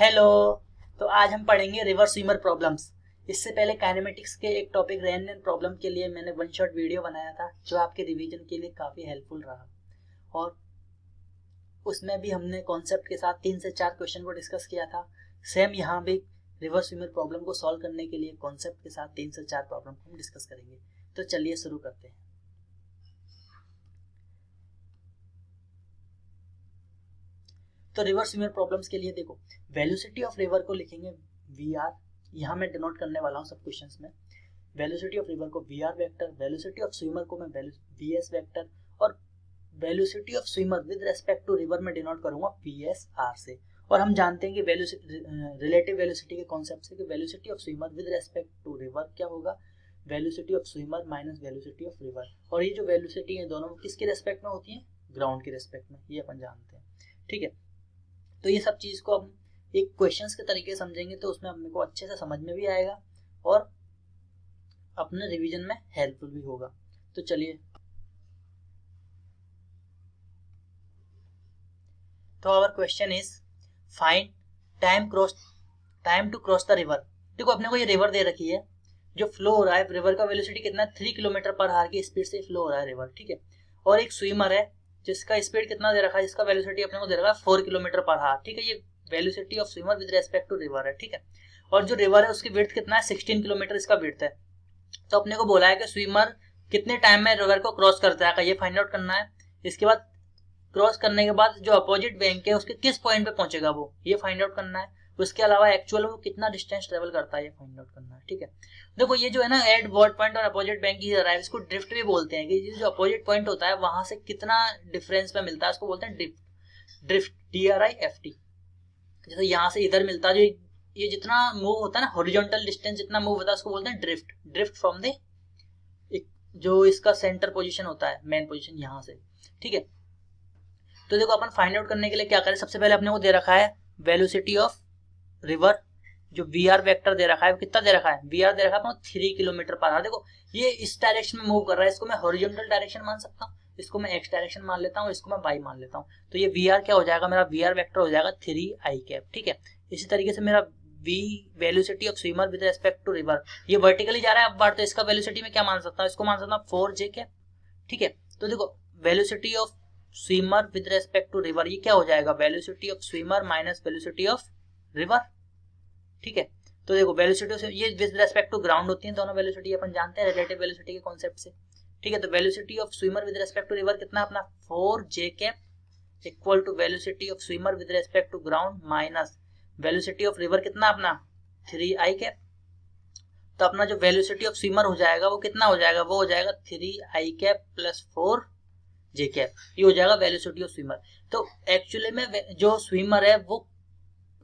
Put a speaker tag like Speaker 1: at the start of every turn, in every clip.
Speaker 1: Hello. तो आज हम पढ़ेंगे रिवर स्विमर प्रॉब्लम्स। इससे पहले काइनेमेटिक्स के एक टॉपिक रैंडम प्रॉब्लम के लिए मैंने वन शॉट वीडियो बनाया था जो आपके रिवीजन के लिए काफ़ी हेल्पफुल रहा, और उसमें भी हमने कॉन्सेप्ट के साथ 3 से 4 क्वेश्चन को डिस्कस किया था। सेम यहाँ भी रिवर स्विमर प्रॉब्लम को सॉल्व करने के लिए कॉन्सेप्ट के साथ 3 से 4 प्रॉब्लम को हम डिस्कस करेंगे। तो चलिए शुरू करते हैं। तो रिवर स्विमर प्रॉब्लम्स के लिए देखो, वेलोसिटी ऑफ रिवर को लिखेंगे वी आर। यहाँ मैं डिनोट करने वाला हूँ सब क्वेश्चंस में। वेलोसिटी ऑफ रिवर को V R vector, velocity of swimmer को मैं वी एस वेक्टर, और velocity of swimmer with respect to river में डिनोट करूंगा वी एस आर से। और हम जानते हैं कि रिलेटिव वेलोसिटी के कॉन्सेप्ट से कि velocity of swimmer with respect to river क्या होगा, velocity of swimmer minus velocity of river. और ये जो वेलोसिटी है दोनों किसके रेस्पेक्ट में होती है, ग्राउंड के रेस्पेक्ट में, ये अपन जानते हैं। ठीक है, तो ये सब चीज़ को हम एक क्वेश्चंस के तरीके समझेंगे तो उसमें अपने को अच्छे से समझ में भी आएगा और अपने रिवीजन में हेल्पफुल भी होगा। तो चलिए, तो our question is find time to cross the river. देखो, अपने को ये रिवर दे रखी है, जो फ्लो हो रहा है, रिवर का वेलोसिटी कितना, 3 किलोमीटर पर आवर की स्पीड से फ्लो हो रहा है रिवर। ठीक है, और एक स्विमर है जिसका स्पीड कितना दे रखा है, जिसका वेलोसिटी अपने को दे रखा है 4 किलोमीटर पर आवर। ठीक है, ये velocity of swimmer with respect to river है। ठीक है, और जो रिवर है उसकी विड्थ कितना है, 16 किलोमीटर इसका विड्थ है। तो अपने को बोला है कि स्विमर कितने टाइम में रिवर को क्रॉस करता है, ये फाइंड आउट करना है। इसके बाद क्रॉस करने के बाद जो अपोजिट बैंक है उसके किस पॉइंट पे पहुंचेगा वो, ये फाइंड आउट करना है। उसके अलावा एक्चुअल वो कितना डिस्टेंस ट्रेवल करता है, ये फाइंड आउट करना है। ठीक है, देखो ये जो है ना, एट वर्ड पॉइंट और अपोजिट बैंक की अराइव, इसको ड्रिफ्ट भी बोलते हैं, कि जो अपोजिट पॉइंट होता है वहां से कितना डिफरेंस में मिलता है, उसको बोलते हैं ड्रिफ्ट, DRIFT। जैसे यहाँ से इधर मिलता है, जो ये जितना मूव होता है ना, हॉरिजॉन्टल डिस्टेंस जितना मूव होता है उसको बोलते हैं ड्रिफ्ट फ्रॉम द, जो इसका सेंटर पोजीशन होता है, मेन पोजीशन यहाँ से। ठीक है, तो देखो अपन फाइंड आउट करने के लिए क्या करें, सबसे पहले अपने को दे रखा है वेलोसिटी ऑफ रिवर, जो वी आर वेक्टर दे रखा है, कितना दे रखा है, वी आर दे रखा है 3 किलोमीटर पर आवर। देखो ये इस डायरेक्शन में मूव कर रहा है, इसको मैं हॉरिजॉन्टल डायरेक्शन मान सकता हूँ, इसको मैं एक्स डायरेक्शन मान लेता हूँ, इसको मैं वाई मान लेता हूँ। तो ये वी आर क्या हो जाएगा, मेरा वी आर वेक्टर हो जाएगा 3i कैप। ठीक है, इसी तरीके से मेरा velocity of swimmer with respect to river, ये वर्टिकली जा रहा है अपवर्ड, तो इसका वेलोसिटी में क्या मान सकता हूँ, इसको मान सकता हूँ 4j कैप। ठीक है, तो देखो velocity of swimmer with respect to river, ये क्या हो जाएगा, velocity of swimmer minus velocity of river. ठीक है, तो देखो वेलोसिटी ये विद रेस्पेक्ट टू ग्राउंड होती है दोनों वेलोसिटी, अपन जानते हैं रिलेटिव वेलोसिटी के कॉन्सेप्ट से। ठीक है, तो velocity of swimmer with respect to river कितना अपना 4j cap equal to velocity of swimmer with respect to ground minus velocity of river कितना अपना 3i कैप। तो अपना जो वेलोसिटी ऑफ स्विमर हो जाएगा वो कितना हो जाएगा, वो हो जाएगा 3i cap plus 4j cap, ये हो जाएगा वेलोसिटी ऑफ स्विमर। तो एक्चुअली में जो स्विमर है वो,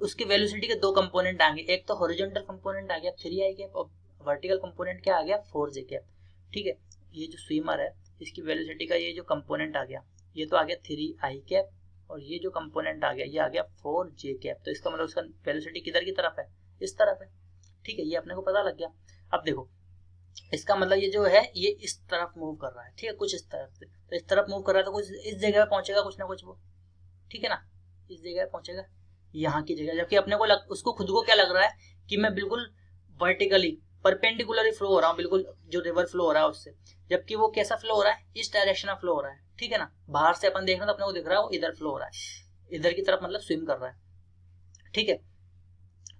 Speaker 1: उसकी वेलोसिटी के दो कंपोनेंट आ गए, एक तो हॉरिजॉन्टल कंपोनेंट आ गया 3i कैप और वर्टिकल कंपोनेंट क्या आ गया 4j कैप। ठीक है, ये जो स्विमर है इसकी वेलोसिटी का ये जो कंपोनेंट आ गया, ये तो आ गया 3i कैप, और ये जो कंपोनेंट आ गया ये आ गया 4j कैप। तो इसका मतलब उसका वेलोसिटी किधर की तरफ है, इस तरफ है। ठीक है, ये अपने को पता लग गया। अब देखो इसका मतलब ये जो है ये इस तरफ मूव कर रहा है। ठीक है, कुछ इस तरफ से, तो इस तरफ मूव कर रहा है तो कुछ इस जगह पे पहुंचेगा, कुछ ना कुछ वो। ठीक है ना, इस जगह पे पहुंचेगा, यहाँ की जगह, जबकि अपने को उसको खुद को क्या लग रहा है कि मैं बिल्कुल वर्टिकली परपेंडिकुलरली फ्लो हो रहा हूँ, बिल्कुल जो रिवर फ्लो हो रहा है उससे, जबकि वो कैसा फ्लो हो रहा है, इस डायरेक्शन में फ्लो हो रहा है। ठीक है ना, बाहर से अपन देख रहे हैं तो अपने को दिख रहा है वो इधर फ्लो हो रहा है, इधर की तरफ मतलब स्विम कर रहा है। ठीक है,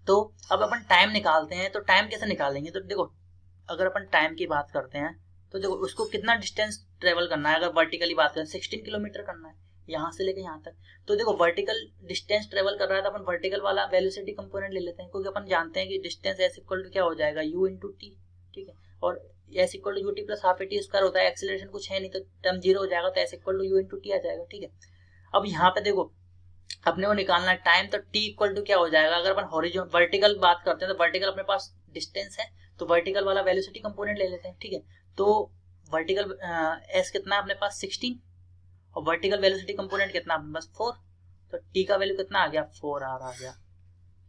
Speaker 1: तो अब अपन टाइम निकालते हैं। तो टाइम कैसे निकालेंगे, तो देखो अगर अपन टाइम की बात करते हैं तो देखो उसको कितना डिस्टेंस ट्रेवल करना है, अगर वर्टिकली बात करें 16 किलोमीटर करना है यहाँ से लेकर यहाँ तक। तो देखो वर्टिकल डिस्टेंस ट्रेवल कर रहा है तो अपन वर्टिकल वाला वेलोसिटी कंपोनेंट ले लेते हैं, क्योंकि अपन जानते हैं कि डिस्टेंस एस इक्वल टू क्या हो जाएगा, u इंटू टी। ठीक है, और S equal to U T plus half A T square होता है, एक्सीलरेशन कुछ है नहीं तो टर्म जीरो हो जाएगा, तो S equal to U into T आ जाएगा। ठीक है, अब यहाँ पे देखो अपने को निकालना है टाइम, तो टी इक्वल टू क्या हो जाएगा, अगर अपन हॉरिजॉन्टल वर्टिकल बात करते हैं तो वर्टिकल अपने पास डिस्टेंस है, तो वर्टिकल वाला वेलोसिटी कंपोनेंट ले लेते हैं। ठीक है, तो वर्टिकल एस कितना है अपने पास 16, और वर्टिकल वेलोसिटी कंपोनेंट कितना अपने पास 4, तो टी का वैल्यू कितना आ गया 4r आ गया।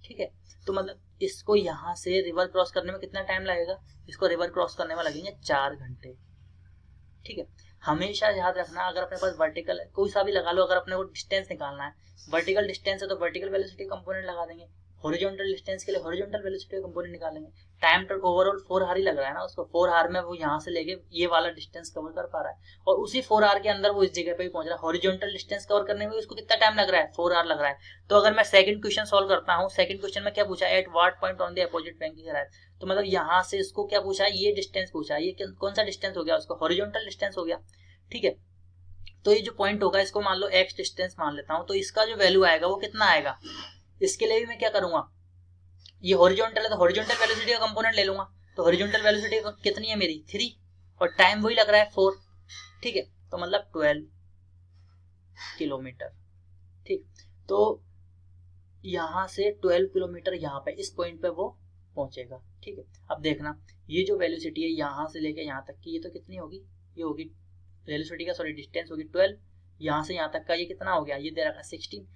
Speaker 1: ठीक है, तो मतलब इसको यहाँ से रिवर क्रॉस करने में कितना टाइम लगेगा, इसको रिवर क्रॉस करने में लगेंगे 4 घंटे। ठीक है, हमेशा याद रखना अगर अपने पास वर्टिकल है कोई सा भी लगा लो, अगर अपने को डिस्टेंस निकालना है, वर्टिकल डिस्टेंस है तो वर्टिकल वेलोसिटी कंपोनेंट लगा देंगे, हॉरिजॉन्टल डिस्टेंस के लिए हॉरिजॉन्टल वेलोसिटी का कंपोनेंट निकालेंगे। टाइम तो ओवरऑल 4r ही लग रहा है ना उसको, 4r में वो यहाँ से लेके ये वाला डिस्टेंस कवर कर पा रहा है, और उसी 4r के अंदर वो इस जगह पे भी पहुंच रहा है। हॉरिजॉन्टल डिस्टेंस कवर करने में उसको कितना टाइम लग रहा है, 4r लग रहा है। तो अगर मैं सेकंड क्वेश्चन सॉल्व करता हूँ, सेकंड क्वेश्चन में क्या पूछा, at what point on the opposite bank की राइट, तो मतलब यहाँ से इसको क्या पूछा है, ये डिस्टेंस पूछा है। ये कौन सा डिस्टेंस हो गया उसका, हॉरिजॉन्टल डिस्टेंस हो गया, ठीक है। तो ये जो पॉइंट होगा इसको मान लो एक्स डिस्टेंस मान लेता हूँ, तो इसका जो वैल्यू आएगा वो कितना आएगा, इसके लिए भी मैं क्या करूंगा, ये हॉरिजॉन्टल है तो हॉरिजॉन्टल वेलोसिटी का कंपोनेंट ले लूंगा। तो हॉरिजॉन्टल वेलोसिटी कितनी है मेरी 3, और टाइम वही लग रहा है 4, ठीक है, तो मतलब 12 किलोमीटर, ठीक। तो यहाँ से 12 किलोमीटर यहाँ पे इस पॉइंट पे वो पहुंचेगा, ठीक है। अब देखना ये जो वेलोसिटी है यहाँ से लेके यहाँ तक की, ये तो कितनी होगी, ये होगी वेलोसिटी का सॉरी डिस्टेंस होगी 12, यहाँ से यहाँ तक का ये कितना हो गया, ये दे रखा है 16।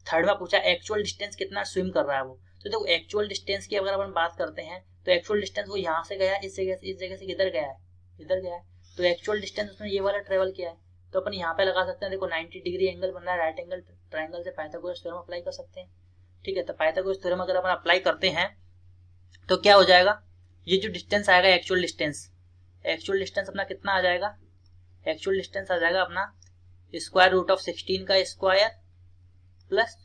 Speaker 1: थर्ड में पूछा एक्चुअल डिस्टेंस कितना स्विम कर रहा है वो, तो देखो एक्चुअल डिस्टेंस की अगर अपन बात करते हैं तो एक्चुअल डिस्टेंस वो यहाँ से गया, इस जगह से किधर गया है, इधर गया है, तो एक्चुअल डिस्टेंस उसने ये वाला ट्रेवल किया है। तो अपन यहाँ पे लगा सकते हैं, देखो 90 डिग्री एंगल बन रहा है, राइट एंगल ट्राइंगल से पाइथागोरस थ्योरम अप्लाई कर सकते हैं, ठीक है। तो पाइथागोरस थ्योरम अगर अपन अप्लाई करते हैं तो क्या हो जाएगा, ये जो डिस्टेंस आएगा एक्चुअल डिस्टेंस अपना कितना आ जाएगा, एक्चुअल डिस्टेंस आ जाएगा अपना स्क्वायर रूट ऑफ 16 का स्क्वायर प्लस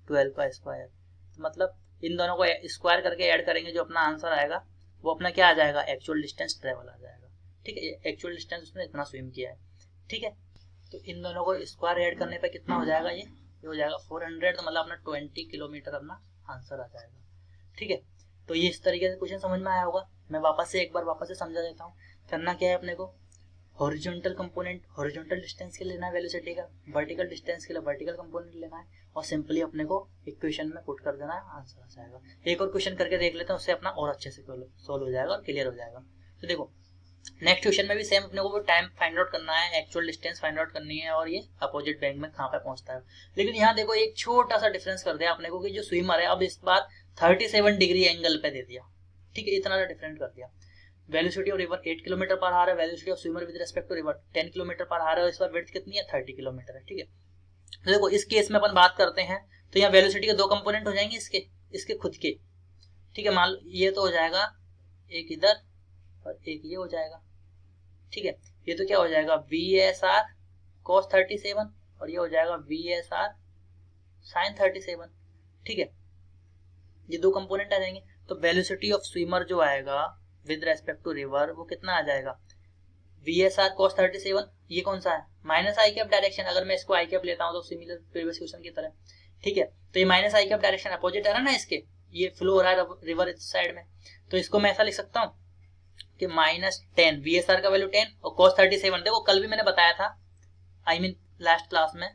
Speaker 1: 12 का स्क्वायर, तो मतलब इन दोनों को स्क्वायर करके ऐड करेंगे, जो अपना आंसर आएगा वो अपना क्या आ जाएगा, एक्चुअल डिस्टेंस ट्रेवल आ जाएगा, ठीक है। एक्चुअल डिस्टेंस उसने इतना स्विम किया है, ठीक है। तो इन दोनों को स्क्वायर ऐड करने पे कितना हो जाएगा, ये हो जाएगा 400, तो मतलब अपना 20 किलोमीटर अपना आंसर आ जाएगा, ठीक है। तो ये इस तरीके से क्वेश्चन समझ में आया होगा। मैं एक बार वापस से समझा देता हूँ। करना क्या है अपने को, हॉरिजॉन्टल कंपोनेंट हॉरिजॉन्टल डिस्टेंस के लिए लेना है वेलोसिटी का, वर्टिकल डिस्टेंस के लिए वर्टिकल कंपोनेंट लेना है, और सिंपली अपने को इक्वेशन में पुट कर देना है, आंसर आ जाएगा। एक और क्वेश्चन करके देख लेते हैं, उससे अपना और अच्छे से सोल्व हो जाएगा और क्लियर हो जाएगा। तो देखो नेक्स्ट क्वेश्चन में भी सेम अपने को टाइम फाइंड आउट करना है, एक्चुअल डिस्टेंस फाइंड आउट करनी है, और ये अपोजिट बैंक में कहाँ पे पहुंचता है। लेकिन यहाँ देखो एक छोटा सा डिफरेंस कर दिया अपने को कि जो स्विमर है अब इस बार 37 डिग्री एंगल पे दे दिया, ठीक है, इतना सा डिफरेंट कर दिया। Velocity of river 8 kilometre per hour है, velocity of swimmer with respect to river 10 kilometre per hour है, और इस बार विड्थ कितनी है 30 किलोमीटर है, ठीक है। तो देखो इस केस में अपन बात करते हैं तो यहाँ वेलोसिटी के दो कंपोनेंट हो जाएंगे इसके खुद के, ठीक है। मान लो ये तो हो जाएगा एक इधर और एक ये हो जाएगा, ठीक है। ये तो क्या हो जाएगा VSR cos 37 और ये हो जाएगा VSR sin 37, ठीक है। ये दो कंपोनेंट आ जाएंगे। तो वेलोसिटी ऑफ स्विमर जो आएगा विद रेस्पेक्ट टू रिवर वो कितना आ जाएगा, VSR cos 37, ये कौन सा है माइनस आई कैप डायरेक्शन, अगर मैं इसको आई कैप लेता हूँ तो सिमिलर प्रीवियस क्वेश्चन की तरह, ठीक है। तो ये माइनस आई कैप डायरेक्शन अपोजिट है ना इसके, ये फ्लो हो रहा है रिवर इस साइड में, तो इसको मैं ऐसा लिख सकता हूँ कि -10 VSR का वैल्यू 10 और cos 37, देखो कल भी मैंने बताया था लास्ट क्लास में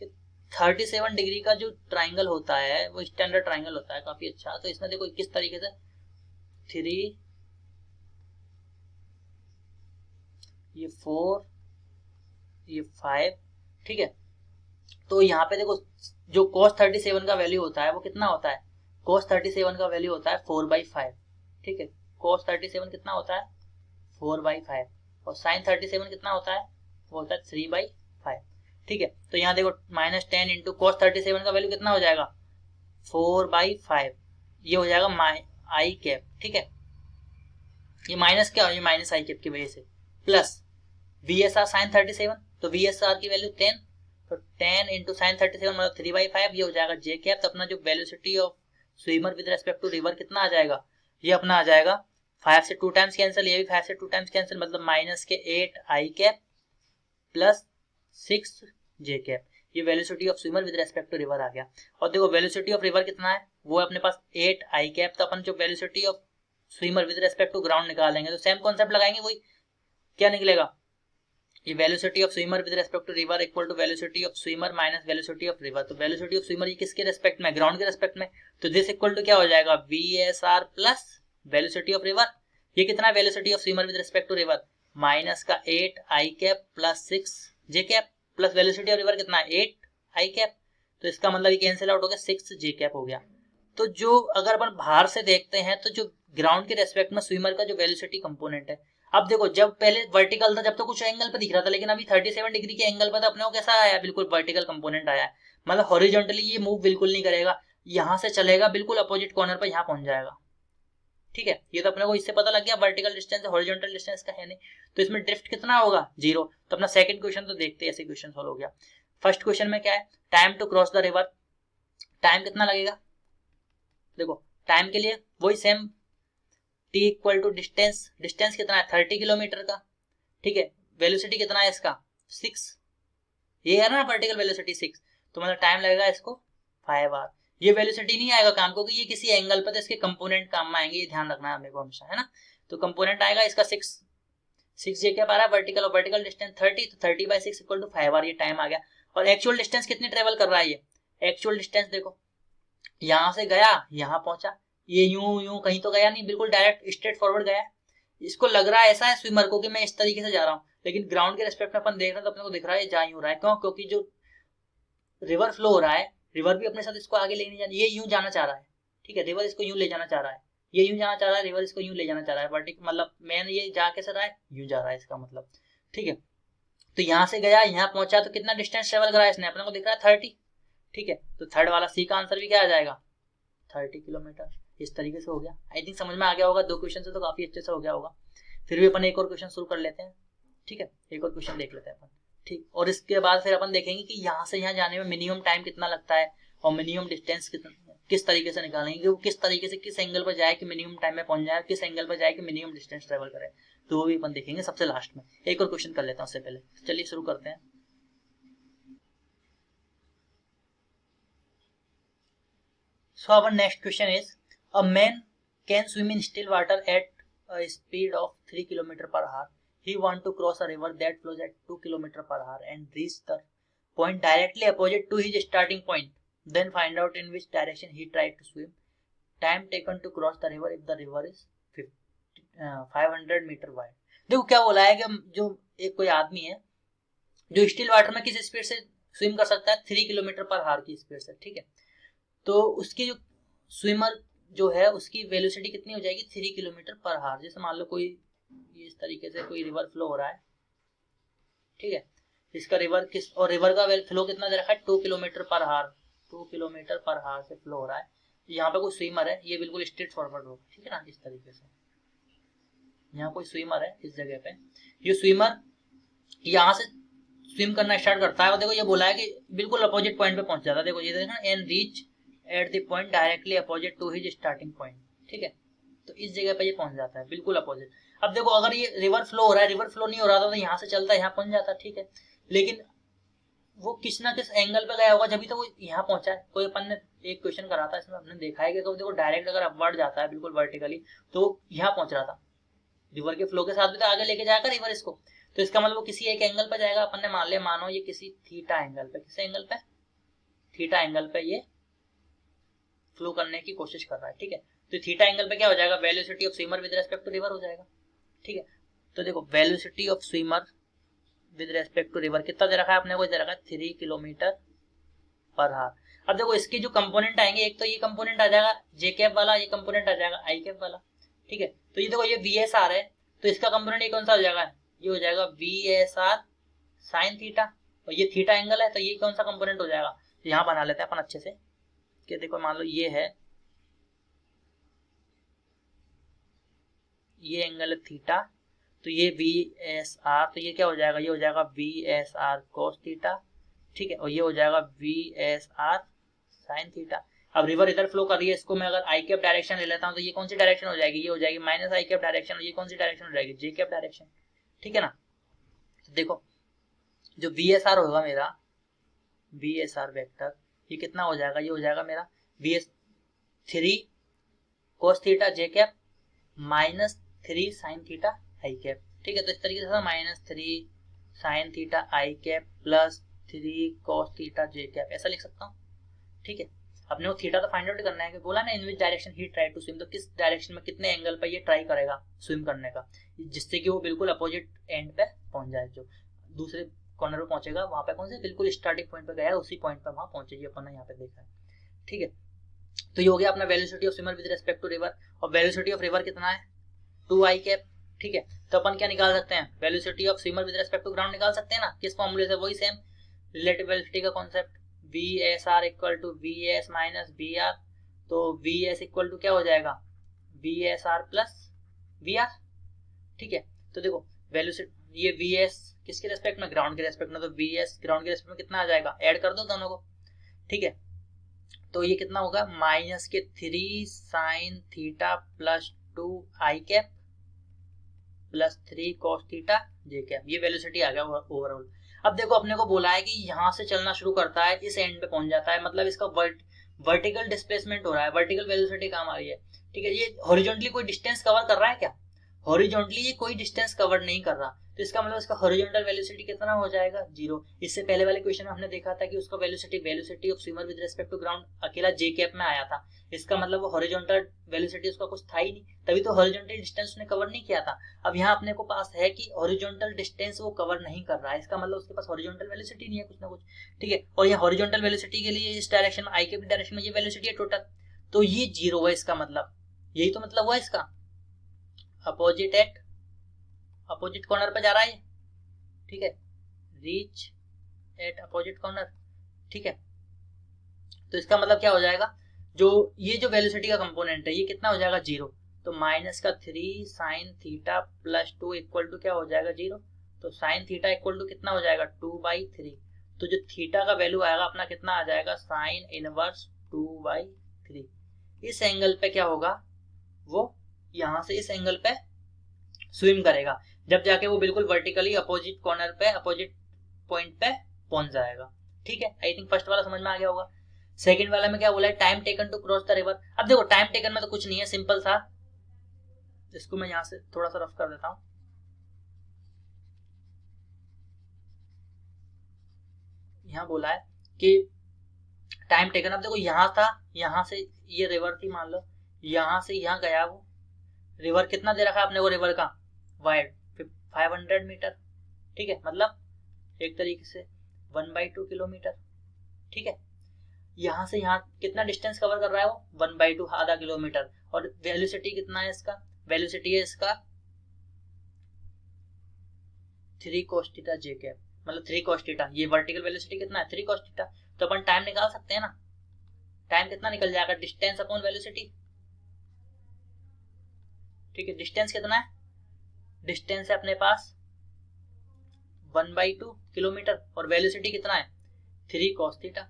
Speaker 1: कि 37 डिग्री का जो ट्राइंगल होता है वो स्टैंडर्ड ट्राइंगल होता है काफी अच्छा। तो इसमें देखो किस तरीके से 3 ये 4 ये 5, ठीक है। तो यहाँ पे देखो जो cos 37 का वैल्यू होता है वो कितना होता है, cos 37 का वैल्यू होता है 4/5, ठीक है। cos 37 कितना होता है 4/5, और sin 37 कितना होता है वो होता है 3/5, ठीक है। तो यहाँ देखो -10 इंटू cos 37 का वैल्यू कितना हो जाएगा 4/5, ये हो जाएगा आई कैप, ठीक है। ये माइनस क्या हो, ये माइनस आई कैप की वजह से, प्लस VSR sin 37, तो VSR की वैल्यू 10, तो 10 इंटू साइन 37 मतलब 3/5, ये हो जाएगा जे कैप। तो अपना जो velocity of swimmer with respect to river कितना आ जाएगा, ये अपना आ जाएगा 5 से 2 टाइम्स कैंसिल, ये भी 5 से 2 टाइम्स कैंसिल, मतलब माइनस के 8 I cap plus 6 J cap, ये velocity of swimmer with respect to river आ गया। और देखो वेलोसिटी ऑफ रिवर कितना है, वो है अपने पास 8 आई कैप। तो अपन जो velocity of swimmer with respect to ground निकालेंगे तो सेम कॉन्सेप्ट लगाएंगे, वही क्या निकलेगा, ये velocity of swimmer with respect to river equal to velocity of swimmer minus velocity of river. तो वेलोसिटी ऑफ स्विमर ये किसके रेस्पेक्ट में, ग्राउंड के रेस्पेक्ट में, तो दिस इक्वल टू क्या हो जाएगा VSR plus velocity of river. ये कितना है velocity of swimmer with respect to river, minus का 8 I cap plus 6 J cap, plus velocity of river कितना है 8 आई कैप, तो इसका मतलब ये कैंसिल आउट हो गया 6 जे कैप हो गया। तो जो अगर अपन बाहर से देखते हैं तो जो ग्राउंड के रेस्पेक्ट में स्विमर का जो वेलोसिटी कंपोनेंट है, अब देखो जब पहले वर्टिकल था जब तो कुछ एंगल पे दिख रहा था, लेकिन अभी 37 डिग्री के एंगल पर तो अपने को कैसा आया, बिल्कुल वर्टिकल कंपोनेंट आया है, मतलब हॉरिजॉन्टली ये मूव बिल्कुल नहीं करेगा। यहाँ से चलेगा बिल्कुल अपोजिट कॉर्नर पर यहाँ पहुंच जाएगा। ठीक है, ये तो अपने को इससे पता लग गया वर्टिकल डिस्टेंस हॉरिजॉन्टल डिस्टेंस का है नहीं, तो इसमें ड्रिफ्ट कितना होगा 0। तो अपना सेकंड क्वेश्चन तो देखते हैं, ऐसे क्वेश्चन सॉल्व हो गया। फर्स्ट क्वेश्चन में क्या है, time to cross the river, time कितना लगेगा, देखो टाइम के लिए वही same t equal to distance, distance कितना है 30 किलोमीटर का। ठीक है, वेलोसिटी कितना है इसका 6, ये है ना वर्टिकल वेलोसिटी 6, तो मतलब टाइम लगेगा इसको 5 आवर। ये वेलोसिटी नहीं आएगा काम, क्योंकि ये किसी एंगल पर तो इसके कंपोनेंट काम में आएंगे, ये ध्यान रखना है मेरे को हमेशा, है ना। तो कंपोनेंट आएगा इसका 6 ये क्या पा रहा है वर्टिकल, और वर्टिकल डिस्टेंस 30, तो 30/6 इक्वल टू 5 आवर, ये टाइम आ गया। और एक्चुअल डिस्टेंस कितनी ट्रेवल कर रहा है ये, एक्चुअल डिस्टेंस देखो यहां से गया यहाँ पहुंचा, ये यूं कहीं तो गया नहीं, बिल्कुल डायरेक्ट स्ट्रेट फॉरवर्ड गया। इसको लग रहा है ऐसा है स्विमर को कि मैं इस तरीके से जा रहा हूँ, लेकिन ग्राउंड के रेस्पेक्ट में अपन देख रहे हैं तो अपने को दिख रहा है जा यूं रहा है। क्यों, क्योंकि जो रिवर फ्लो हो रहा है, रिवर भी अपने साथ इसको आगे ले नहीं जाना, ये यूं जाना चाह रहा है। ठीक है, रिवर इसको यूं ले जाना चाह रहा है, ये यूं जाना चाह रहा है, रिवर इसको यूं ले जाना चाह रहा है। वर्टिकल मतलब मैन ये जा कैसे रहा है, यूं जा रहा है इसका मतलब। ठीक है, तो यहाँ से गया यहाँ पहुंचा, तो कितना डिस्टेंस ट्रेवल करा है इसने, अपने को दिख रहा है 30। ठीक है, तो थर्ड वाला सी का आंसर भी क्या आ जाएगा 30 किलोमीटर। इस तरीके से हो गया, आई थिंक समझ में आ गया होगा, 2 क्वेश्चन से तो काफी अच्छे से हो गया होगा। फिर भी अपन एक और क्वेश्चन शुरू कर लेते हैं। ठीक है, एक और क्वेश्चन देख लेते हैं अपन। ठीक, और इसके बाद फिर अपन देखेंगे कि यहाँ से यहाँ जाने में मिनिमम टाइम कितना लगता है और मिनिमम डिस्टेंस किस तरीके से निकालेंगे, कि वो किस तरीके से किस एंगल पर जाए कि मिनिमम टाइम में पहुंच जाए, किस एंगल पर जाए कि मिनिमम डिस्टेंस ट्रेवल करे, तो वो भी अपन देखेंगे सबसे लास्ट में। एक और क्वेश्चन कर लेता हूँ उससे पहले, चलिए शुरू करते हैं। So our next question is, a man can swim in still water at a speed of 3 km per hour. He want to cross a river that flows at 2 km per hour and reach the point directly opposite to his starting point. Then find out in which direction he tried to swim. Time taken to cross the river if the river is 500 meter wide. देखो क्या बोला है कि जो एक कोई आदमी है जो स्टिल वाटर में किस स्पीड से स्विम कर सकता है, 3 किलोमीटर पर आवर की स्पीड से। ठीक है, तो उसकी जो स्विमर जो है उसकी वेलोसिटी कितनी हो जाएगी 3 किलोमीटर पर आवर। जैसे मान लो कोई इस तरीके से कोई रिवर फ्लो हो रहा है। ठीक है, इसका रिवर किस, और रिवर का फ्लो कितना दे रखा है 2 kilometre per hour, 2 kilometre per hour से फ्लो हो रहा है। यहाँ पे कोई स्विमर है, ये बिल्कुल स्ट्रेट फॉरवर्ड होगा। ठीक है ना, इस तरीके से यहाँ कोई स्विमर है इस जगह पे, ये स्विमर यहाँ से स्विम करना स्टार्ट करता है और देखो ये बोला है कि बिल्कुल अपोजिट पॉइंट पे पहुंच जाता है। देखो ये देखना, and reach at the point directly opposite to his starting point. ठीक है, तो इस जगह पे ये पहुंच जाता है बिल्कुल अपोजिट। अब देखो अगर ये रिवर फ्लो हो रहा है, रिवर फ्लो नहीं हो रहा था तो यहाँ से चलता है यहाँ पहुंच जाता। ठीक है, लेकिन वो किस ना किस एंगल पे गया होगा जब तो वो यहाँ पहुंचा है। कोई अपन ने एक क्वेश्चन करा था, इसमें हमने देखा है कि देखो डायरेक्ट अगर अपवर्ड जाता है बिल्कुल वर्टिकली तो यहाँ पहुंच रहा था, रिवर के फ्लो के साथ भी तो आगे लेके जाएगा रिवर इसको, तो इसका मतलब वो किसी एक एंगल पर जाएगा। अपन ने मान लिया, मानो ये किसी थीटा एंगल पे, किस एंगल पे, थीटा एंगल पे ये फ्लो करने की कोशिश कर रहा है। ठीक है, तो थीटा एंगल पे क्या हो जाएगा, velocity of swimmer with respect to river हो जाएगा। ठीक है, तो देखो velocity of swimmer with respect to river कितना दे रखा है अपने को, दे रखा है 3 किलोमीटर पर आवर। अब देखो इसके जो कंपोनेंट आएंगे, एक तो ये कंपोनेंट आ जाएगा जे कैप वाला, ये कंपोनेंट आ जाएगा आई कैप वाला। ठीक है, तो ये देखो ये वी एस आर है, तो इसका कंपोनेंट ये कौन सा हो जाएगा, ये हो जाएगा V S R sine theta, और ये थीटा एंगल है तो ये कौन सा कंपोनेंट हो जाएगा। तो यहाँ बना लेते हैं अपन अच्छे से कि देखो मान लो ये है, ये एंगल है थीटा, तो ये वी एस आर, तो ये क्या हो जाएगा, ये हो जाएगा V S R cos theta. ठीक है, और ये हो जाएगा V S R sine theta. अब रिवर इधर फ्लो कर रही है, इसको मैं अगर आई कैप डायरेक्शन ले लेता हूँ तो ये कौन सी डायरेक्शन हो जाएगी, ये हो जाएगी माइनस आई कैप डायरेक्शन, और ये कौन सी डायरेक्शन हो जाएगी जे कैप डायरेक्शन। ठीक है ना, तो देखो जो वी एस आर होगा मेरा, वी एस आर वेक्टर, ये कितना हो जाएगा, ये हो जाएगा मेरा V S 3 cos theta J cap minus 3 sine theta i cap. ठीक है, तो इस तरीके से -3 sine theta i cap plus 3 cos theta J cap, ऐसा लिख सकता हूँ। ठीक है, अपने को थीटा तो फाइंड आउट करना है कि बोला ना in which direction he try to swim, तो किस डायरेक्शन में कितने एंगल पर ये ट्राई करेगा स्विम करने का, जिससे कि वो बिल्कुल अपोजिट एंड पे पहुंच जाए, जो दूसरे कॉर्नर पे पहुंचेगा वहां पे कौन से बिल्कुल स्टार्टिंग पॉइंट पे गया उसी पॉइंट पे वहां पहुंचेगी, अपन ने यहाँ पे देखा है। ठीक है, तो ये हो गया अपना velocity of swimmer with respect to river, और वेलोसिटी ऑफ रिवर कितना है 2 आई कैप। ठीक है, तो अपन क्या निकाल सकते हैं, velocity of swimmer with respect to ground निकाल सकते हैं ना, किस फॉर्मूले से, वही सेम रिलेटिव वेलोसिटी का concept, V S R equal to V S minus V R, तो वी एस इक्वल टू क्या हो जाएगा, V S R plus we R. ठीक है, तो देखो वेलोसिटी, ये वी एस किसके रेस्पेक्ट में, ग्राउंड के रेस्पेक्ट में, तो वी एस ग्राउंड के रेस्पेक्ट में कितना आ जाएगा, ऐड कर दो दोनों को। ठीक है, तो ये कितना होगा, माइनस के 3 साइन थीटा प्लस 2 आई कैप प्लस 3 कॉस थीटा जे कैप, ये वेलोसिटी आ गया ओवरऑल। अब देखो अपने को बोला है कि यहां से चलना शुरू करता है, इस एंड पे पहुंच जाता है, मतलब इसका वर्टिकल डिस्प्लेसमेंट हो रहा है, वर्टिकल वेलोसिटी काम आ रही है। ठीक है, ये हॉरिजॉन्टली कोई डिस्टेंस कवर कर रहा है क्या, हॉरिजॉन्टली ये कोई डिस्टेंस कवर नहीं कर रहा, तो इसका मतलब इसका हॉरिजॉन्टल वेलोसिटी कितना हो जाएगा, 0। इससे पहले वाले क्वेश्चन में हमने देखा था कि उसका velocity of swimmer with respect to ground अकेला जे कैप में आया था, इसका मतलब वो हॉरिजॉन्टल वेलोसिटी उसका कुछ था ही नहीं, तभी तो हॉरिजॉन्टल डिस्टेंस उसने कवर नहीं किया था। अब यहाँ अपने को पास है कि हॉरिजॉन्टल डिस्टेंस वो कवर नहीं कर रहा है, इसका मतलब उसके पास हॉरिजॉन्टल वेलोसिटी नहीं है कुछ ना कुछ। ठीक है, और ये हॉरिजॉन्टल वेलोसिटी के लिए इस डायरेक्शन में, आई के डायरेक्शन में ये वेलोसिटी है टोटल, तो ये 0 है, इसका मतलब यही तो मतलब हुआ इसका, अपोजिट कॉर्नर पे जा रहा है। ठीक है, रीच एट अपोजिट कॉर्नर। ठीक है, तो इसका मतलब क्या हो जाएगा, जो ये जो वेलोसिटी का कंपोनेंट है ये कितना हो जाएगा, 0। तो माइनस का 3 sine theta plus 2 equal to क्या हो जाएगा, 0। तो साइन थीटा इक्वल टू कितना हो जाएगा, 2/3। तो जो थीटा का वैल्यू आएगा अपना कितना आ जाएगा, साइन इनवर्स 2/3। इस एंगल पे क्या होगा, वो यहां से इस एंगल पे स्विम करेगा, जब जाके वो बिल्कुल वर्टिकली अपोजिट कॉर्नर पे, अपोजिट पॉइंट पे पहुंच जाएगा। ठीक है, आई थिंक फर्स्ट वाला समझ में आ गया होगा। सेकंड वाला में क्या बोला है, time taken to cross the river. अब देखो टाइम टेकन में तो कुछ नहीं है, सिंपल सा, इसको मैं यहां से थोड़ा सा रफ कर देता हूं। यहां बोला है कि टाइम टेकन, अब देखो यहां था, यहां से ये रिवर थी मान लो, यहां से यहां गया वो रिवर, कितना दे रखा है अपने को रिवर का वाइड, 500 मीटर। ठीक है, मतलब एक तरीके से 1/2 किलोमीटर। ठीक है, यहां से यहां कितना डिस्टेंस कवर कर रहा है वो, 1/2 आधा किलोमीटर। और वेलोसिटी कितना है इसका, वेलोसिटी है इसका 3 cos थीटा जे कैप, मतलब 3 cos थीटा। ये वर्टिकल वेलोसिटी कितना है, 3 cos थीटा। तो अपन टाइम निकाल सकते हैं ना, टाइम कितना निकल जाएगा, डिस्टेंस अपॉन वेलोसिटी। ठीक है, डिस्टेंस कितना है, डिस्टेंस है अपने पास 1/2 किलोमीटर, और वेलोसिटी कितना है, 3 cos थीटा।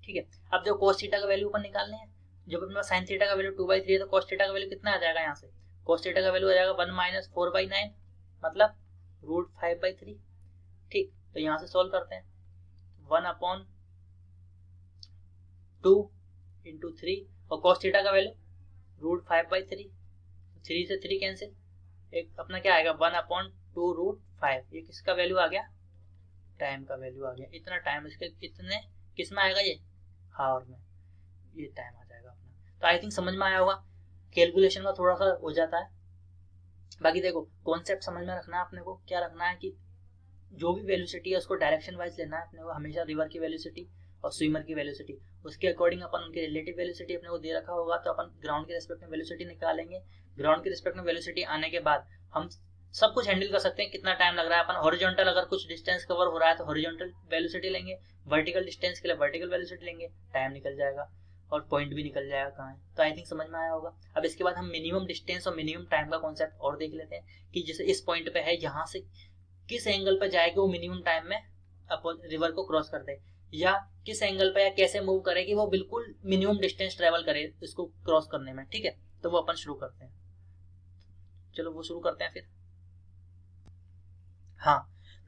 Speaker 1: ठीक है, अब जो cos थीटा का वैल्यू ऊपर निकालने हैं, जब अपने पास sin थीटा का वैल्यू 2/3 है, तो cos थीटा का वैल्यू कितना आ जाएगा, यहाँ से cos थीटा का वैल्यू आ जाएगा 1 - 4/9, मतलब √5/3। ठीक, तो यहाँ से सॉल्व करते हैं, 1/2 × 3, और cos थीटा का वैल्यू √5/3, 3 से 3 कैंसिल, एक अपना क्या आएगा 1/2 √5। ये किसका वैल्यू आ गया, टाइम का वैल्यू आ गया। इतना टाइम इसके कितने किस में आएगा, ये हावर में, ये टाइम आ जाएगा अपना। तो आई थिंक समझ में आया होगा, कैलकुलेशन का थोड़ा सा हो जाता है। बाकी देखो कॉन्सेप्ट समझ में रखना है अपने को, क्या रखना है कि जो भी वेलोसिटी है उसको डायरेक्शन वाइज लेना है अपने को, हमेशा रिवर की वेलोसिटी और स्विमर की वेलोसिटी, उसके अकॉर्डिंग अपन उनकी रिलेटिव वेलोसिटी अपने को दे रखा होगा, तो अपन ग्राउंड के रिस्पेक्ट में वेलोसिटी निकालेंगे। ग्राउंड के रिस्पेक्ट में वेलोसिटी आने के बाद हम सब कुछ हैंडल कर सकते हैं, कितना टाइम लग रहा है। अपन हॉरिजॉन्टल अगर कुछ डिस्टेंस कवर हो रहा है तो हॉरिजॉन्टल वेलोसिटी लेंगे, वर्टिकल डिस्टेंस के लिए वर्टिकल वेलोसिटी लेंगे, टाइम निकल जाएगा और पॉइंट भी निकल जाएगा कहाँ है। तो आई थिंक समझ में आया होगा। अब इसके बाद हम मिनिमम डिस्टेंस और मिनिमम टाइम का कॉन्सेप्ट और देख लेते हैं कि जैसे इस पॉइंट पे है, यहाँ से किस एंगल पर जाए कि वो मिनिमम टाइम में रिवर को क्रॉस कर दे, या किस एंगल पे या कैसे मूव करे कि वो बिल्कुल मिनिमम डिस्टेंस ट्रेवल करे इसको क्रॉस करने में। ठीक है, तो वो अपन शुरू करते हैं, चलो वो शुरू करते हैं फिर। हाँ,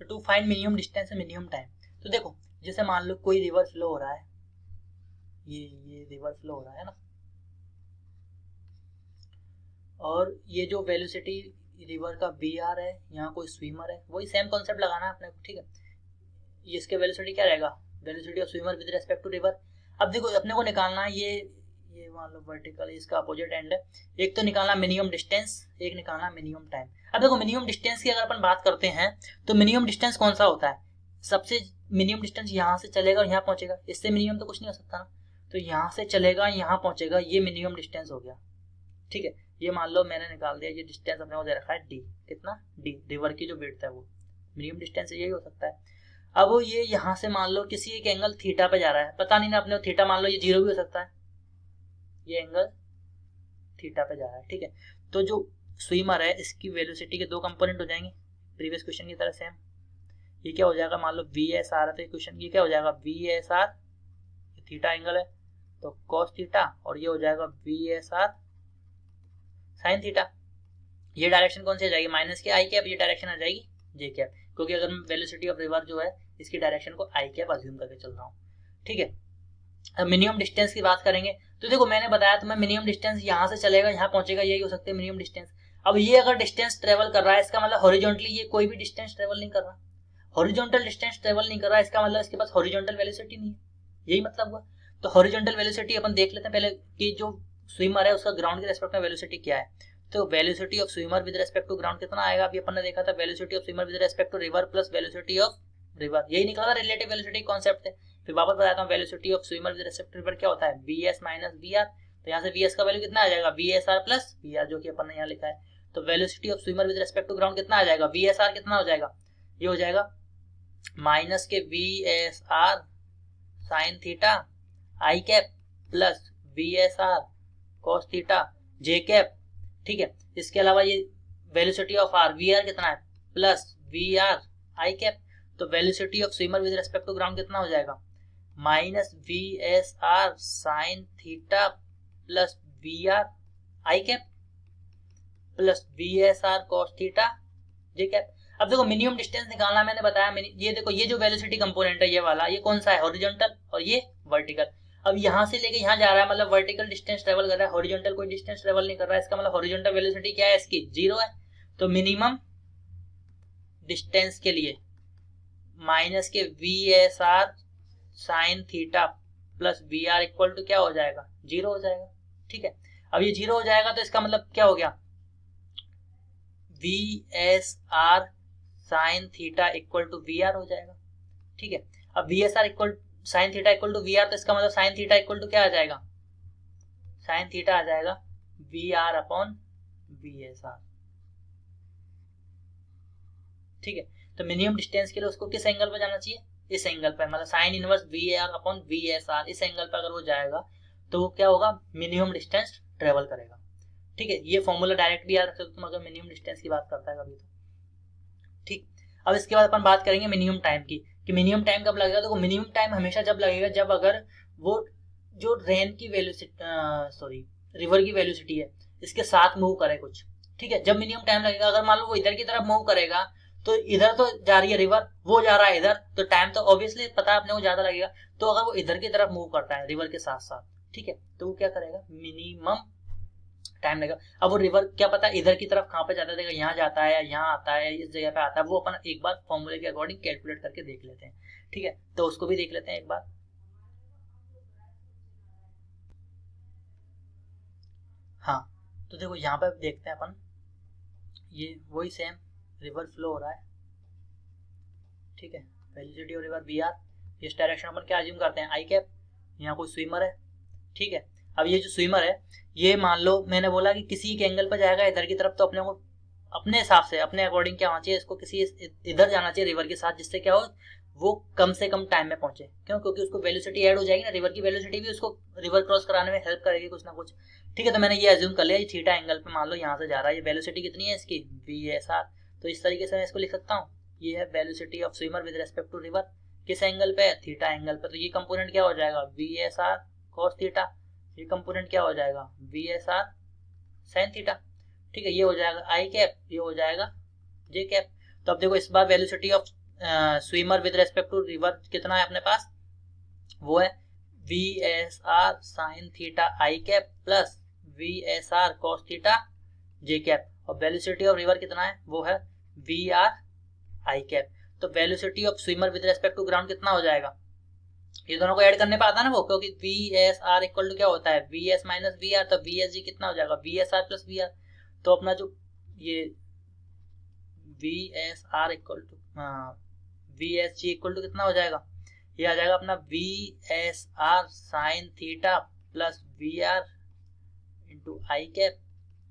Speaker 1: तो to find minimum distance and minimum time, तो देखो जैसे मान लो कोई रिवर फ्लो हो रहा है, ये रिवर फ्लो हो रहा है ना, और ये जो वेलोसिटी रिवर का BR है, यहाँ कोई स्विमर है, वही सेम कॉन्सेप्ट लगाना है अपने को। ठीक है, ये इसके वेलोसिटी क्या रहेगा, velocity of swimmer with respect to river. अब देखो अपने को निकालना है ये मान लो वर्टिकल, इसका अपोजिट एंड है, एक तो निकालना मिनिमम डिस्टेंस, एक निकालना मिनिमम टाइम। अब देखो मिनिमम डिस्टेंस की अगर अपन बात करते हैं तो मिनिमम डिस्टेंस कौन सा होता है, सबसे मिनिमम डिस्टेंस यहाँ से चलेगा और यहाँ पहुंचेगा, इससे मिनिमम तो कुछ नहीं हो सकता ना, तो यहाँ से चलेगा यहाँ पहुंचेगा, ये मिनिमम डिस्टेंस हो गया। ठीक है, ये मान लो मैंने निकाल दिया, ये डिस्टेंस अपने को दे रखा है D, कितना D, रिवर की जो विड्थ है वो मिनिमम डिस्टेंस यही हो सकता है। अब ये यहाँ से मान लो किसी एक एंगल थीटा पे जा रहा है, पता नहीं ना अपने थीटा, मान लो ये 0 भी हो सकता है, ये एंगल थीटा पे जा रहा है, ठीक है। तो जो स्विमर है इसकी वेलोसिटी के दो कंपोनेंट हो जाएंगे प्रीवियस क्वेश्चन की तरह सेम। ये क्या हो जाएगा, मान लो वी एस आर है तो क्वेश्चन ये क्या हो जाएगा, V S R, theta angle है तो कॉस थीटा, और ये हो जाएगा V S R sine theta. ये डायरेक्शन कौन सी आ जाएगी, माइनस के आई कैप, ये डायरेक्शन आ जाएगी जे कैप, क्योंकि अगर मैं वेलोसिटी ऑफ रिवर जो है इसकी डायरेक्शन को आई कैप अज्यूम करके चल रहा हूँ, ठीक है। अब मिनिमम डिस्टेंस की बात करेंगे तो देखो मैंने बताया तुम्हें मिनिमम डिस्टेंस यहाँ से चलेगा यहाँ पहुंचेगा, यही हो सकता है मिनिमम डिस्टेंस। अब ये अगर डिस्टेंस ट्रेवल कर रहा है इसका मतलब हॉरिजॉन्टली ये कोई भी डिस्टेंस ट्रेवल नहीं कर रहा, हॉरिजॉन्टल डिस्टेंस ट्रेवल नहीं कर रहा, इसका मतलब इसके पास हॉरिजॉन्टल वेलोसिटी नहीं है, यही मतलब हुआ। तो हॉरिजॉन्टल वेलोसिटी अपन देख लेते हैं पहले कि जो स्विमर है उसका ग्राउंड के रेस्पेक्ट में वेलोसिटी क्या है। तो velocity of swimmer with respect to ground कितना आएगा, अभी अपन ने देखा था velocity of swimmer with respect to river plus velocity of river, यही निकला था रिलेटिव वेलोसिटी कॉन्सेप्ट है। फिर वापस बताता हूँ velocity of swimmer with respect to river क्या होता है, we S minus V R. तो यहाँ से वी एस का वैल्यू कितना आ जाएगा, V S R plus we R, जो कि अपन ने यहाँ लिखा है। तो velocity of swimmer with respect to ground कितना आ जाएगा, वी एस आर कितना हो जाएगा, ये हो जाएगा माइनस के V S R sine theta i cap plus V S R cos theta J cap, ठीक है। इसके अलावा ये velocity of r v r कितना है plus we r i cap. तो velocity of swimmer with respect to ground कितना हो जाएगा, minus v S R sine theta plus we r i cap plus V S R cos theta J cap. अब देखो minimum distance निकालना मैंने बताया, ये देखो ये जो वेलोसिटी कंपोनेंट है ये वाला, ये कौन सा है, हॉरिजॉन्टल, और ये वर्टिकल। अब यहाँ से लेके यहाँ जा रहा है मतलब वर्टिकल डिस्टेंस ट्रेवल कर रहा है, हॉरिजॉन्टल कोई डिस्टेंस ट्रेवल नहीं कर रहा है, इसका मतलब हॉरिजॉन्टल वेलोसिटी क्या है इसकी, 0 है। तो मिनिमम डिस्टेंस के लिए माइनस के V S R sine theta plus we R equal to क्या हो जाएगा, 0 हो जाएगा, ठीक है। अब ये 0 हो जाएगा तो इसका मतलब क्या हो गया, V S R sine theta equal to V R हो जाएगा, ठीक है। अब V S R equal sine theta equal to V R, तो इसका मतलब साइन थीटा इक्वल टू क्या आ जाएगा, साइन थीटा आ जाएगा V R upon V S R, ठीक है। तो मिनिमम डिस्टेंस के लिए उसको किस एंगल पर जाना चाहिए, इस एंगल पर, मतलब sine inverse V R upon V S R, इस एंगल पर अगर वो जाएगा तो वो क्या होगा, मिनिमम डिस्टेंस ट्रेवल करेगा, ठीक है। ये फॉर्मूला डायरेक्ट भी याद रख सकते हो तुम अगर मिनिमम डिस्टेंस की बात करता है कभी तो, ठीक। अब इसके बाद अपन बात करेंगे मिनिमम टाइम की, कि मिनिमम टाइम कब लगेगा। देखो मिनिमम टाइम हमेशा जब लगेगा जब अगर वो जो रेन की वेलोसिटी रिवर की वेलोसिटी है इसके साथ मूव करे कुछ, ठीक है। जब मिनिमम टाइम लगेगा, अगर मान लो वो इधर की तरफ मूव करेगा तो इधर तो जा रही है रिवर, वो जा रहा है इधर, तो टाइम तो ऑब्वियसली पता है अपने को ज्यादा लगेगा। तो अगर वो इधर की तरफ मूव करता है रिवर के साथ साथ, ठीक है, तो वो क्या करेगा, मिनिमम टाइम लगेगा। अब वो रिवर क्या पता इधर की तरफ कहाँ पे जाता है, यहाँ जाता है या यहाँ आता है, इस जगह पे आता है, वो अपन एक बार फॉर्मूले के अकॉर्डिंग कैलकुलेट करके देख लेते हैं, ठीक है। तो उसको भी देख लेते हैं एक बार। हाँ तो देखो यहाँ पे देखते हैं अपन, ये वही सेम रिवर फ्लो हो रहा है, ठीक है। Velocity of river V R, इस डायरेक्शन अपन क्या अज्यूम करते हैं, आई कैप। यहाँ कोई स्विमर है, ठीक है। अब ये जो स्विमर है ये मान लो मैंने बोला कि किसी के एंगल पर जाएगा इधर की तरफ, तो अपने को अपने हिसाब से अपने अकॉर्डिंग क्या होना चाहिए, इसको किसी इधर जाना चाहिए रिवर के साथ, जिससे क्या हो वो कम से कम टाइम में पहुंचे। क्यों, क्योंकि उसको वेलोसिटी ऐड हो जाएगी ना, रिवर की वेलोसिटी भी उसको रिवर क्रॉस कराने में हेल्प करेगी कुछ ना कुछ, ठीक है। तो मैंने ये अज्यूम कर लिया, ये थीटा एंगल पे मान लो यहाँ से जा रहा है, ये वेलोसिटी कितनी है इसकी, वी एस आर। तो इस तरीके से मैं इसको लिख सकता हूँ, ये है velocity of swimmer with respect to river, किस एंगल पे, थीटा एंगल पे। तो ये कंपोनेंट क्या हो जाएगा, V S R cos theta, ये कंपोनेंट क्या हो जाएगा, V S R sine theta, ठीक है। ये हो जाएगा आई कैप, ये हो जाएगा जे कैप। तो अब देखो इस बार velocity of swimmer with respect to river कितना है अपने पास, वो है V S R sine theta i cap plus V S R cos theta J cap. और वेलोसिटी ऑफ रिवर कितना है, वो है वी आर आई कैप। तो velocity of swimmer with respect to ground कितना हो जाएगा, ये दोनों को ऐड करने पे आता है ना वो, क्योंकि V S R equal to क्या होता है, we S minus V R. तो वी एस जी कितना हो जाएगा, V S R plus we R. तो अपना जो ये V S R equal to V S G equal to कितना हो जाएगा, ये आ जाएगा अपना V S R sine theta plus we R into I cap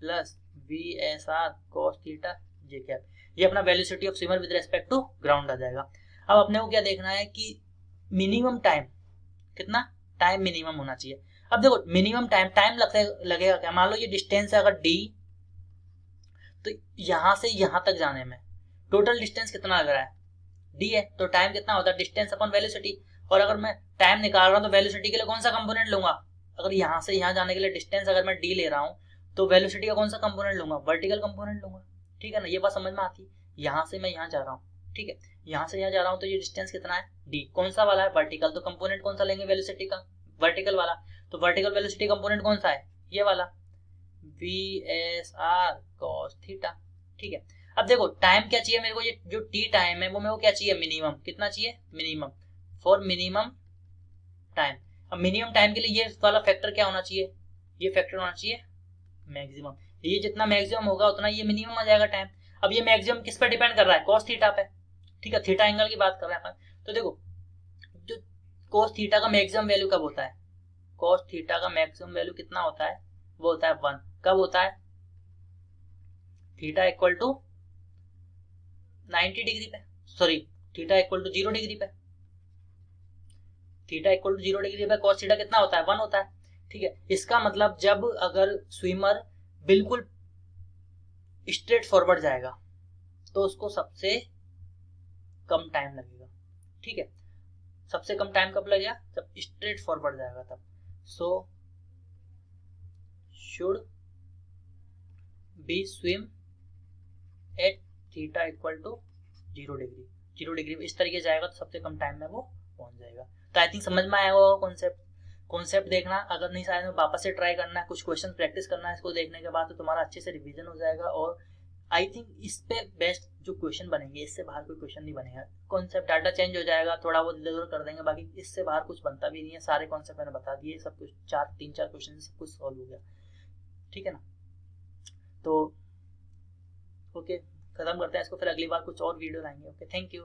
Speaker 1: plus V S R cos theta J cap. ये अपना velocity of swimmer with respect to ground आ जाएगा। अब अपने को क्या देखना है कि मिनिमम टाइम कितना टाइम मिनिमम होना चाहिए। अब देखो मिनिमम टाइम लगेगा क्या, मान लो ये डिस्टेंस है अगर d, तो यहां से यहां तक जाने में टोटल डिस्टेंस कितना लग रहा है, d है, तो टाइम कितना होता है, डिस्टेंस अपॉन वेलोसिटी। और अगर मैं टाइम निकाल रहा हूं तो वेलोसिटी के लिए कौन सा कंपोनेंट लूंगा, अगर यहां से यहां जाने के लिए डिस्टेंस अगर मैं d ले रहा हूं तो वेलोसिटी का कौन सा कंपोनेंट लूंगा, वर्टिकल कंपोनेंट लूंगा। ठीक है ना, ये बात समझ में आती है। यहां से मैं यहां जा रहा हूं, ठीक है, यहां से यहां जा रहा हूं तो ये डिस्टेंस कितना है d, कौन सा वाला है, वर्टिकल, तो कंपोनेंट कौन सा लेंगे वेलोसिटी का, वर्टिकल वाला। तो वर्टिकल वेलोसिटी कंपोनेंट कौन सा है, ये वाला VSR cos थीटा। ठीक है, अब देखो टाइम क्या चाहिए मेरे को, ये जो t टाइम है वो मेरे को क्या चाहिए, मिनिमम, कितना चाहिए, मिनिमम, फॉर मिनिमम टाइम। अब मिनिमम टाइम के लिए ये वाला फैक्टर क्या होना चाहिए, ये फैक्टर होना चाहिए मैक्सिमम। ये जितना मैक्सिमम होगा उतना ये मिनिमम आ जाएगा टाइम। अब ये मैक्सिमम किस पर डिपेंड कर रहा है, cos थीटा पे। ठीक है, थीटा एंगल की बात कर रहे हैं अपन। तो देखो जो cos थीटा का मैक्सिमम वैल्यू कब होता है, cos थीटा का मैक्सिमम वैल्यू कितना होता है, वो होता है 1। कब होता है, थीटा इक्वल टू 90 डिग्री पे, sorry theta equal to 0 degree पे, थीटा इक्वल टू 0 डिग्री पे cos थीटा कितना होता है, 1 होता है। ठीक है, इसका मतलब जब अगर स्विमर बिल्कुल स्ट्रेट फॉरवर्ड जाएगा तो उसको सबसे कम टाइम लगेगा। ठीक है, सबसे कम टाइम कब लगेगा, जब स्ट्रेट फॉरवर्ड जाएगा तब। So should be swim at theta equal to 0 degree, 0 degree इस तरीके से जाएगा तो सबसे कम टाइम में वो पहुंच जाएगा। तो आई थिंक समझ में आया होगा कॉन्सेप्ट देखना, अगर नहीं शायद में वापस से ट्राई करना है, कुछ क्वेश्चन प्रैक्टिस करना है इसको देखने के बाद, तो तुम्हारा अच्छे से रिवीजन हो जाएगा। और आई थिंक इस पे बेस्ट जो क्वेश्चन बनेंगे, इससे बाहर कोई क्वेश्चन नहीं बनेगा। कॉन्सेप्ट डाटा चेंज हो जाएगा, थोड़ा बहुत इधर उधर कर देंगे, बाकी इससे बाहर कुछ बनता भी नहीं है। सारे कॉन्सेप्ट मैंने बता दिए, सब कुछ 3-4 क्वेश्चन सब कुछ सॉल्व हो गया। ठीक है ना, तो ओके खत्म करते हैं इसको, फिर अगली बार कुछ और वीडियो लाएंगे। Okay, thank you.